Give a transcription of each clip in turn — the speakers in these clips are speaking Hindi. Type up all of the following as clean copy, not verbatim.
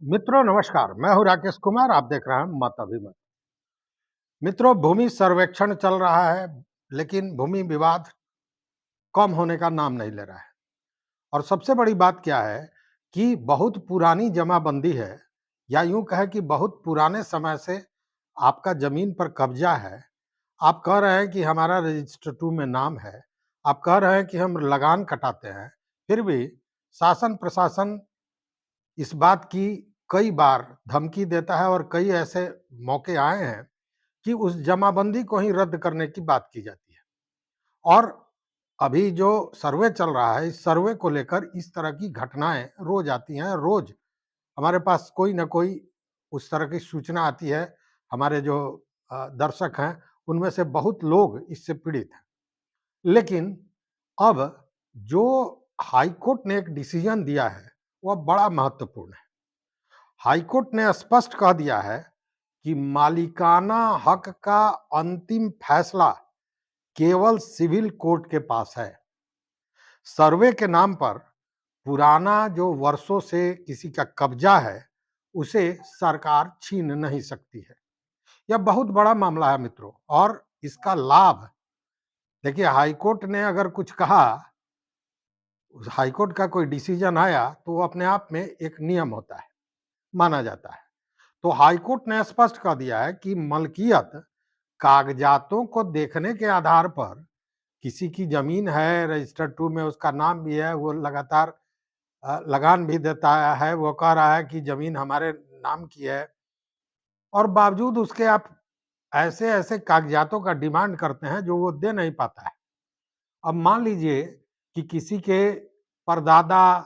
मित्रों नमस्कार, मैं हूँ राकेश कुमार, आप देख रहे हैं मत अभिमत। मित्रों, भूमि सर्वेक्षण चल रहा है, लेकिन भूमि विवाद कम होने का नाम नहीं ले रहा है। और सबसे बड़ी बात क्या है कि बहुत पुरानी जमाबंदी है, या यूँ कहें कि बहुत पुराने समय से आपका ज़मीन पर कब्ज़ा है। आप कह रहे हैं कि हमारा रजिस्टर 2 में नाम है, आप कह रहे हैं कि हम लगान कटाते हैं, फिर भी शासन-प्रशासन इस बात की कई बार धमकी देता है और कई ऐसे मौके आए हैं कि उस जमाबंदी को ही रद्द करने की बात की जाती है। और अभी जो सर्वे चल रहा है, इस सर्वे को लेकर इस तरह की घटनाएँ रोज़ आती हैं, रोज़ हमारे पास कोई न कोई उस तरह की सूचना आती है। हमारे जो दर्शक हैं, उनमें से बहुत लोग इससे पीड़ित हैं। लेकिन अब जो हाई कोर्ट ने एक डिसीजन दिया है, वह बड़ा महत्वपूर्ण है। हाई कोर्ट ने स्पष्ट कह दिया है कि मालिकाना हक का अंतिम फैसला केवल सिविल कोर्ट के पास है। सर्वे के नाम पर पुराना जो वर्षों से किसी का कब्जा है, उसे सरकार छीन नहीं सकती है। यह बहुत बड़ा मामला है मित्रों, और इसका लाभ देखिए, हाई कोर्ट ने अगर कुछ कहा, उस हाई कोर्ट का कोई डिसीजन आया, तो वो अपने आप में एक नियम होता है, माना जाता है। तो हाई कोर्ट ने स्पष्ट कर दिया है कि मलकियत कागजातों को देखने के आधार पर, किसी की जमीन है, रजिस्टर 2 में उसका नाम भी है, वो लगातार लगान भी देता है, वो कह रहा है कि जमीन हमारे नाम की है, और बावजूद उसके आप ऐसे-ऐसे कागजातों का डिमांड करते हैं जो वो दे नहीं पाता है। अब मान लीजिए कि किसी के परदादा,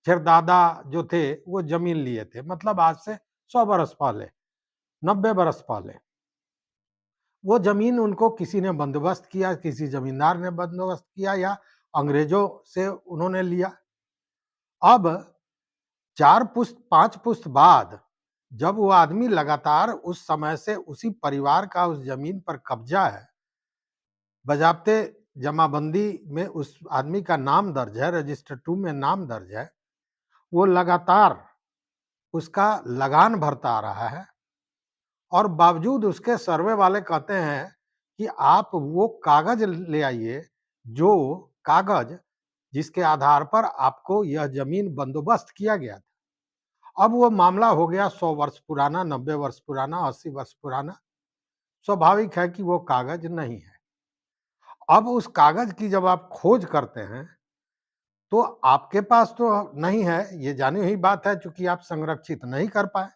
फिरदादा जो थे, वो जमीन लिए थे, मतलब आज से 100 बरस पहले, 90 बरस पहले। वो ज़मीन उनको किसी ने बंदोबस्त किया, किसी ज़मींदार ने बंदोबस्त किया, या अंग्रेज़ों से उन्होंने लिया। अब 4 पुश्त, 5 पुश्त बाद जब वो आदमी लगातार उस समय से उसी परिवार का उस ज़मीन पर कब्ज़ा है, बज़ाब्ते जमाबंदी में उस आदमी का नाम दर्ज है, रजिस्टर 2 में नाम दर्ज है, वो लगातार उसका लगान भरता आ रहा है, और बावजूद उसके सर्वे वाले कहते हैं कि आप वो कागज ले आइए, जो कागज जिसके आधार पर आपको यह जमीन बंदोबस्त किया गया था। अब वो मामला हो गया 100 वर्ष पुराना, 90 वर्ष पुराना, 80 वर्ष पुराना। स्वाभाविक है कि वो कागज नहीं है। अब उस कागज की जब आप खोज करते हैं, तो आपके पास तो नहीं है, ये जानी हुई बात है, चूंकि आप संरक्षित नहीं कर पाए।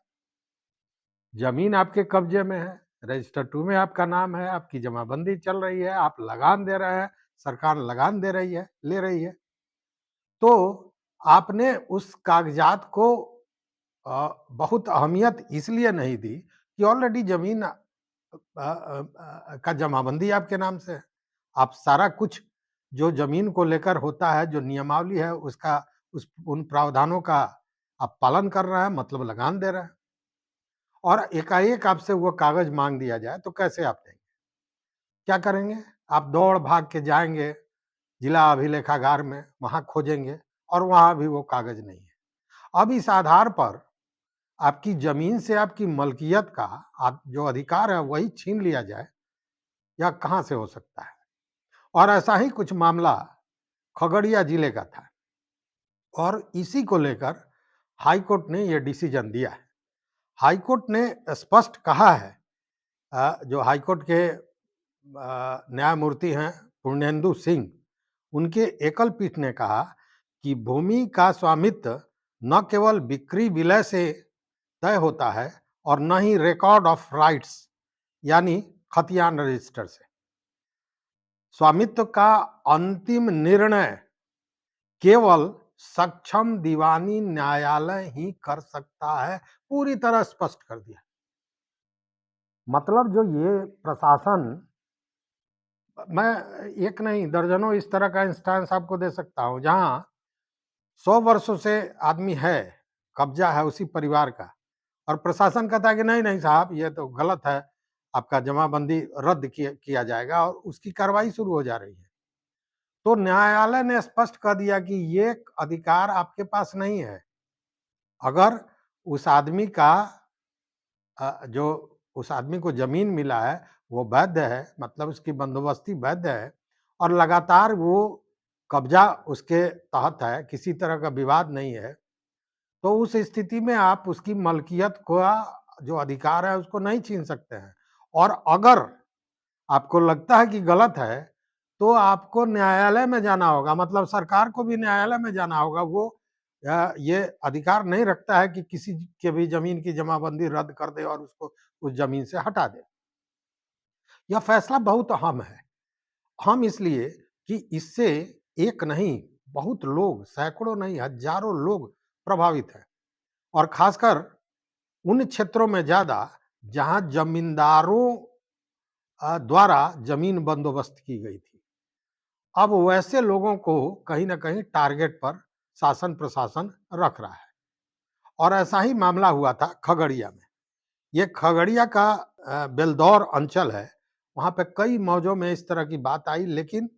जमीन आपके कब्जे में है, रजिस्टर 2 में आपका नाम है, आपकी जमाबंदी चल रही है, आप लगान दे रहे हैं, सरकार लगान दे रही है, ले रही है। तो आपने उस कागजात को बहुत अहमियत इसलिए नहीं दी कि ऑलरेडी जमीन का जमाबंदी आपके नाम से है। आप सारा कुछ जो जमीन को लेकर होता है, जो नियमावली है, उसका उस उन प्रावधानों का आप पालन कर रहे हैं, मतलब लगान दे रहे हैं। और एकाएक आपसे वो कागज मांग दिया जाए तो कैसे आप देंगे? क्या करेंगे? आप दौड़ भाग के जाएंगे जिला अभिलेखागार में, वहां खोजेंगे, और वहां भी वो कागज नहीं है। अब इस आधार पर आपकी जमीन से आपकी मलकियत का आप जो अधिकार है वही छीन लिया जाए, या कहां से हो सकता है? और ऐसा ही कुछ मामला खगड़िया जिले का था, और इसी को लेकर हाई कोर्ट ने यह डिसीजन दिया है। हाई कोर्ट ने स्पष्ट कहा है, जो हाई कोर्ट के न्यायमूर्ति हैं पूर्णेंदु सिंह, उनके एकल पीठ ने कहा कि भूमि का स्वामित्व न केवल बिक्री विलय से तय होता है, और न ही रिकॉर्ड ऑफ राइट्स यानी खतियान रजिस्टर से। स्वामित्व का अंतिम निर्णय केवल सक्षम दीवानी न्यायालय ही कर सकता है, पूरी तरह स्पष्ट कर दिया। मतलब जो ये प्रशासन, मैं एक नहीं दर्जनों इस तरह का इंस्टेंस आपको दे सकता हूं, जहां 100 वर्षों से आदमी है, कब्जा है उसी परिवार का, और प्रशासन कहता है कि नहीं नहीं साहब, ये तो गलत है, आपका जमाबंदी रद्द किया जाएगा, और उसकी कार्रवाई शुरू हो जा रही है। तो न्यायालय ने स्पष्ट कर दिया कि ये अधिकार आपके पास नहीं है। अगर उस आदमी का जो उस आदमी को ज़मीन मिला है, वो वैध है, मतलब उसकी बंदोबस्ती वैध है और लगातार वो कब्ज़ा उसके तहत है, किसी तरह का विवाद नहीं है, तो उस स्थिति में आप उसकी मलकियत का जो अधिकार है, उसको नहीं छीन सकते हैं। और अगर आपको लगता है कि गलत है, तो आपको न्यायालय में जाना होगा, मतलब सरकार को भी न्यायालय में जाना होगा। वो ये अधिकार नहीं रखता है कि किसी के भी ज़मीन की जमाबंदी रद्द कर दे और उसको उस ज़मीन से हटा दे। यह फैसला बहुत अहम है। अहम इसलिए कि इससे एक नहीं, बहुत लोग, सैकड़ों नहीं, हज़ारों लोग प्रभावित हैं और खासकर उन क्षेत्रों में ज़्यादा जहाँ ज़मींदारों द्वारा ज़मीन बंदोबस्त की गई थी। अब वैसे लोगों को कहीं न कहीं टारगेट पर शासन प्रशासन रख रहा है और ऐसा ही मामला हुआ था खगड़िया में। ये खगड़िया का बेलदौर अंचल है, वहाँ पे कई मौजों में इस तरह की बात आई, लेकिन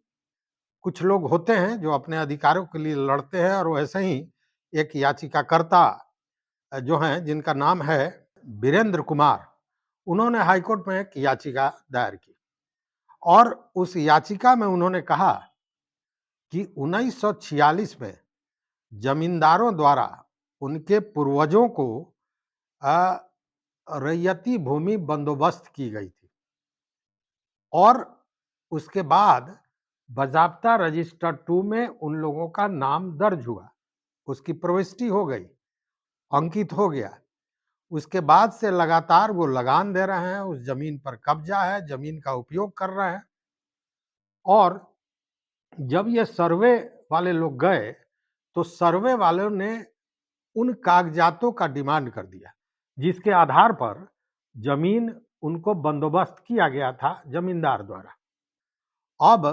कुछ लोग होते हैं जो अपने अधिकारों के लिए लड़ते हैं और वैसे ही एक याचिकाकर्ता जो हैं जिनका नाम है वीरेंद्र कुमार, उन्होंने हाईकोर्ट में एक याचिका दायर की और उस याचिका में उन्होंने कहा कि 1946 में जमींदारों द्वारा उनके पूर्वजों को अ, रैयती भूमि बंदोबस्त की गई थी और उसके बाद बाज़ाब्ता रजिस्टर 2 में उन लोगों का नाम दर्ज हुआ, उसकी प्रविष्टि हो गई, अंकित हो गया। उसके बाद से लगातार वो लगान दे रहे हैं, उस ज़मीन पर कब्ज़ा है, ज़मीन का उपयोग कर रहे हैं और जब ये सर्वे वाले लोग गए, तो सर्वे वालों ने उन कागज़ातों का डिमांड कर दिया, जिसके आधार पर ज़मीन उनको बंदोबस्त किया गया था ज़मींदार द्वारा। अब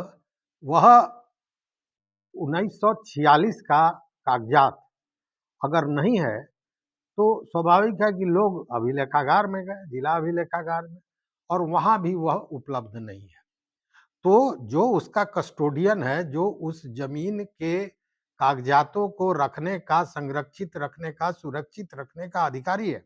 वह 1946 का कागज़ात अगर नहीं है, तो स्वाभाविक है कि लोग अभिलेखागार में गए, जिला अभिलेखागार में, और वहाँ भी वह उपलब्ध नहीं है। तो जो उसका कस्टोडियन है, जो उस ज़मीन के कागज़ातों को रखने का, संरक्षित रखने का, सुरक्षित रखने का अधिकारी है,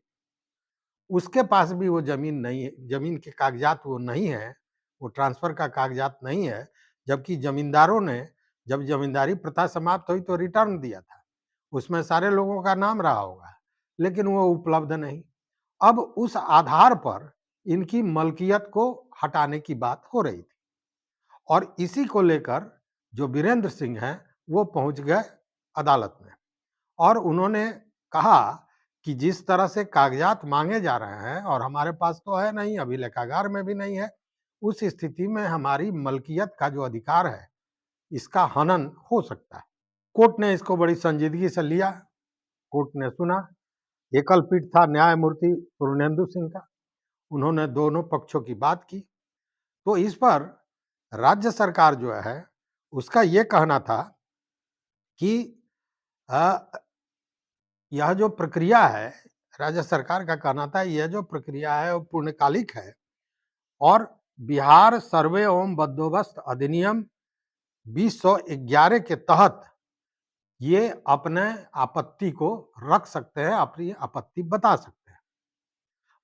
उसके पास भी वो ज़मीन नहीं है, ज़मीन के कागज़ात वो नहीं है, वो ट्रांसफ़र का कागज़ात नहीं है, जबकि ज़मींदारों ने जब ज़मींदारी प्रथा समाप्त हुई तो रिटर्न दिया था, उसमें सारे लोगों का नाम रहा होगा, लेकिन वो उपलब्ध नहीं। अब उस आधार पर इनकी मलकियत को हटाने की बात हो रही थी और इसी को लेकर जो वीरेंद्र सिंह हैं, वो पहुँच गए अदालत में और उन्होंने कहा कि जिस तरह से कागज़ात माँगे जा रहे हैं और हमारे पास तो है नहीं, अभिलेखागार में भी नहीं है, उस स्थिति में हमारी मलकियत का जो अधिकार है, इसका हनन हो सकता है। कोर्ट ने इसको बड़ी संजीदगी से लिया, कोर्ट ने सुना, एकल पीठ था न्यायमूर्ति पूर्णेंदु सिंह का, उन्होंने दोनों पक्षों की बात की। तो इस पर राज्य सरकार जो है, उसका ये कहना था कि अ, यह जो प्रक्रिया है, राज्य सरकार का कहना था यह जो प्रक्रिया है वो पूर्णकालिक है और बिहार सर्वे एवं बंदोबस्त अधिनियम 2011 के तहत ये अपने आपत्ति को रख सकते हैं, अपनी आपत्ति बता सकते हैं।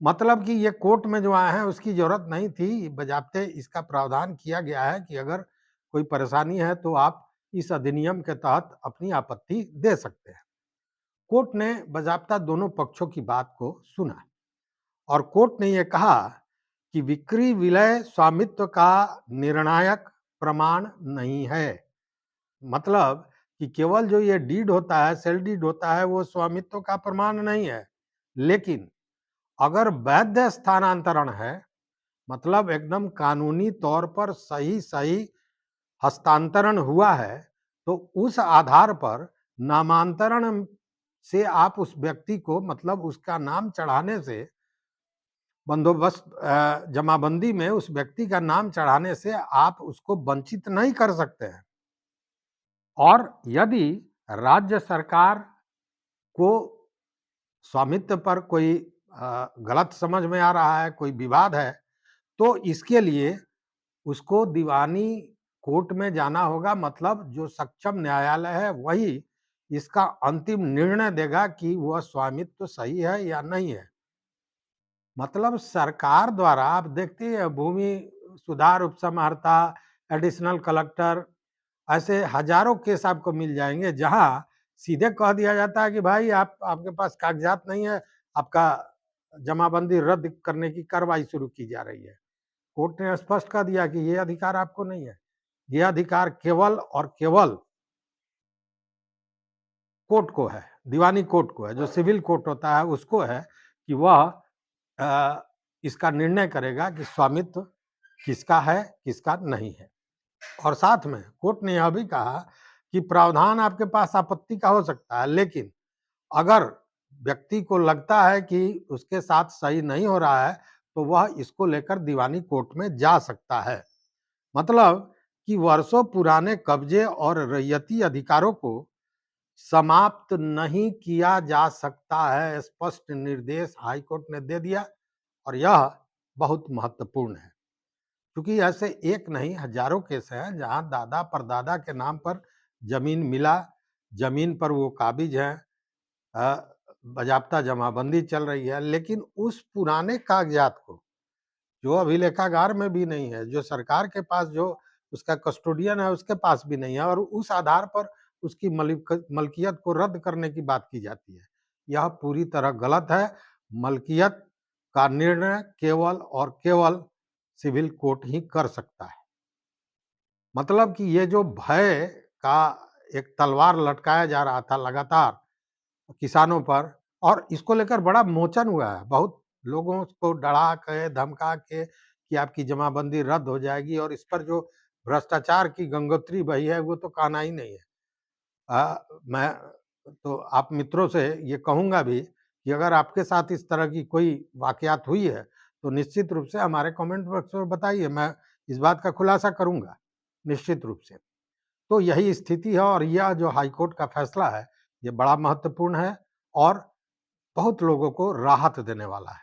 मतलब कि ये कोर्ट में जो आए हैं उसकी ज़रूरत नहीं थी, बज़ाब्ते इसका प्रावधान किया गया है कि अगर कोई परेशानी है तो आप इस अधिनियम के तहत अपनी आपत्ति दे सकते हैं। कोर्ट ने बज़ाब्ता दोनों पक्षों की बात को सुना और कोर्ट ने ये कहा कि विक्रय विलय स्वामित्व का निर्णायक प्रमाण नहीं है। मतलब कि केवल जो ये डीड होता है, सेल डीड होता है, वो स्वामित्व का प्रमाण नहीं है। लेकिन अगर वैध स्थानांतरण है, मतलब एकदम कानूनी तौर पर सही-सही हस्तांतरण हुआ है, तो उस आधार पर नामांतरण से आप उस व्यक्ति को, मतलब उसका नाम चढ़ाने से, बंदोबस्त जमाबंदी में उस व्यक्ति का नाम चढ़ाने से आप उसको वंचित नहीं कर सकते हैं। और यदि राज्य सरकार को स्वामित्व पर कोई गलत समझ में आ रहा है, कोई विवाद है, तो इसके लिए उसको दीवानी कोर्ट में जाना होगा, मतलब जो सक्षम न्यायालय है वही इसका अंतिम निर्णय देगा कि वह स्वामित्व सही है या नहीं है। मतलब सरकार द्वारा आप देखते हैं भूमि सुधार उपसमहर्ता, एडिशनल कलेक्टर, ऐसे हजारों केस आपको मिल जाएँगे जहाँ सीधे कह दिया जाता है कि भाई आपके पास कागज़ात नहीं है, आपका जमाबंदी रद्द करने की कार्रवाई शुरू की जा रही है। कोर्ट ने स्पष्ट कर दिया कि ये अधिकार आपको नहीं है। ये अधिकार केवल और केवल कोर्ट को है, दीवानी कोर्ट को है, जो सिविल कोर्ट होता है उसको है कि वह इसका निर्णय करेगा कि स्वामित्व किसका है, किसका नहीं है। और साथ में कोर्ट ने यह भी कहा कि प्रावधान आपके पास आपत्ति का हो सकता है, लेकिन अगर व्यक्ति को लगता है कि उसके साथ सही नहीं हो रहा है, तो वह इसको लेकर दीवानी कोर्ट में जा सकता है। मतलब कि वर्षों पुराने कब्जे और रैयती अधिकारों को समाप्त नहीं किया जा सकता है, स्पष्ट निर्देश हाईकोर्ट ने दे दिया और यह बहुत महत्वपूर्ण है। क्योंकि ऐसे एक नहीं हजारों केस हैं जहां दादा परदादा के नाम पर जमीन मिला, जमीन पर वो काबिज है, बाजाब्ता जमाबंदी चल रही है, लेकिन उस पुराने कागजात को जो अभिलेखागार में भी नहीं है, जो सरकार के पास जो उसका कस्टोडियन है उसके पास भी नहीं है और उस आधार पर उसकी मलकियत को रद्द करने की बात की जाती है। यह पूरी तरह गलत है। मलकियत का निर्णय केवल और केवल सिविल कोर्ट ही कर सकता है। मतलब कि ये जो भय का एक तलवार लटकाया जा रहा था लगातार किसानों पर और इसको लेकर बड़ा मोचन हुआ है। बहुत लोगों को डरा के, धमका के कि आपकी जमाबंदी रद्द हो जाएगी और इस पर जो भ्रष्टाचार की गंगोत्री बही है वो तो कहना ही नहीं है। मैं तो आप मित्रों से ये कहूँगा भी कि अगर आपके साथ इस तरह की कोई वाक़यात हुई है, तो निश्चित रूप से हमारे कमेंट बॉक्स में बताइए, मैं इस बात का खुलासा करूँगा, निश्चित रूप से। तो यही स्थिति है और यह जो हाई कोर्ट का फैसला है, ये बड़ा महत्वपूर्ण है और बहुत लोगों को राहत देने वाला है।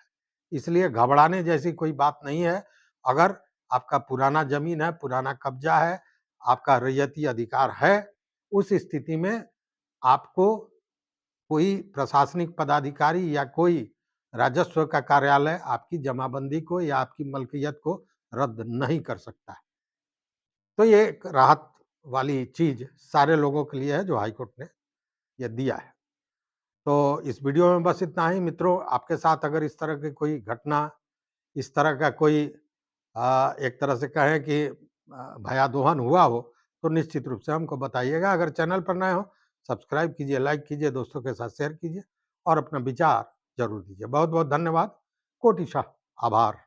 इसलिए घबराने जैसी कोई बात नहीं है। अगर आपका पुराना ज़मीन है, पुराना कब्ज़ा है, आपका रैयती अधिकार है, उस स्थिति में आपको कोई प्रशासनिक पदाधिकारी या कोई राजस्व का कार्यालय आपकी जमाबंदी को या आपकी मलकियत को रद्द नहीं कर सकता है। तो ये एक राहत वाली चीज़ सारे लोगों के लिए है जो हाई कोर्ट ने ये दिया है। तो इस वीडियो में बस इतना ही मित्रों, आपके साथ अगर इस तरह की कोई घटना, इस तरह का कोई एक तरह से कहें कि भयादोहन हुआ हो, तो निश्चित रूप से हमको बताइएगा। अगर चैनल पर नए हो, सब्सक्राइब कीजिए, लाइक कीजिए, दोस्तों के साथ शेयर कीजिए और अपना विचार ज़रूर दीजिए। बहुत-बहुत धन्यवाद। कोटिशः आभार।